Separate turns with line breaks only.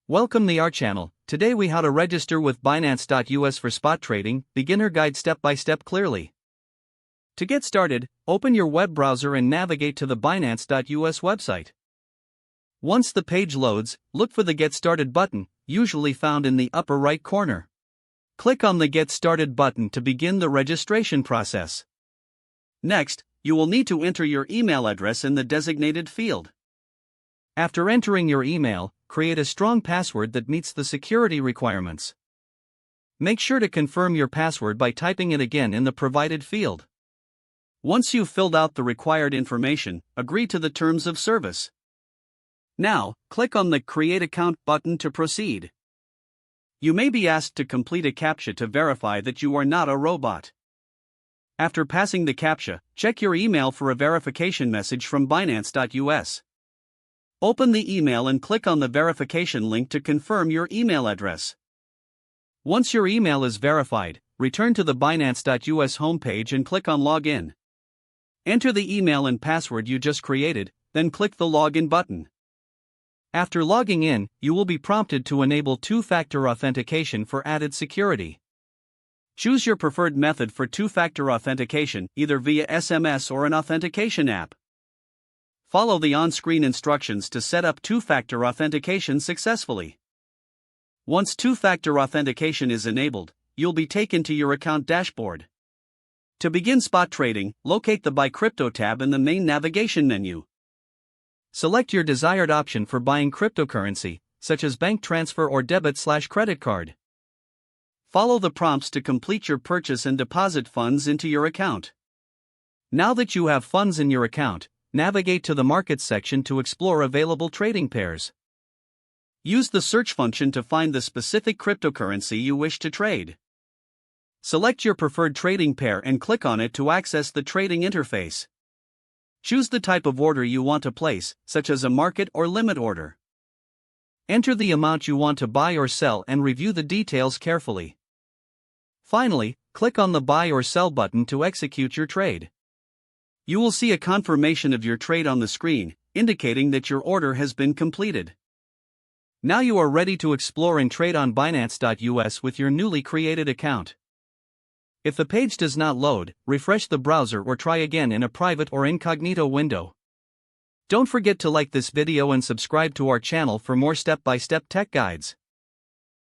Welcome to our channel. Today we how to register with Binance.us for spot trading, beginner guide step by step clearly. To get started, open your web browser and navigate to the Binance.us website. Once the page loads, look for the Get Started button, usually found in the upper right corner. Click on the Get Started button to begin the registration process. Next, you will need to enter your email address in the designated field. After entering your email, create a strong password that meets the security requirements. Make sure to confirm your password by typing it again in the provided field. Once you've filled out the required information, agree to the terms of service. Now, click on the Create Account button to proceed. You may be asked to complete a CAPTCHA to verify that you are not a robot. After passing the CAPTCHA, check your email for a verification message from Binance.us. Open the email and click on the verification link to confirm your email address. Once your email is verified, return to the Binance.us homepage and click on Login. Enter the email and password you just created, then click the Login button. After logging in, you will be prompted to enable two-factor authentication for added security. Choose your preferred method for two-factor authentication, either via SMS or an authentication app. Follow the on-screen instructions to set up two-factor authentication successfully. Once two-factor authentication is enabled, you'll be taken to your account dashboard. To begin spot trading, locate the Buy Crypto tab in the main navigation menu. Select your desired option for buying cryptocurrency, such as bank transfer or debit/credit card. Follow the prompts to complete your purchase and deposit funds into your account. Now that you have funds in your account, navigate to the Markets section to explore available trading pairs. Use the search function to find the specific cryptocurrency you wish to trade. Select your preferred trading pair and click on it to access the trading interface. Choose the type of order you want to place, such as a market or limit order. Enter the amount you want to buy or sell and review the details carefully. Finally, click on the Buy or Sell button to execute your trade. You will see a confirmation of your trade on the screen, indicating that your order has been completed. Now you are ready to explore and trade on Binance.us with your newly created account. If the page does not load, refresh the browser or try again in a private or incognito window. Don't forget to like this video and subscribe to our channel for more step-by-step tech guides.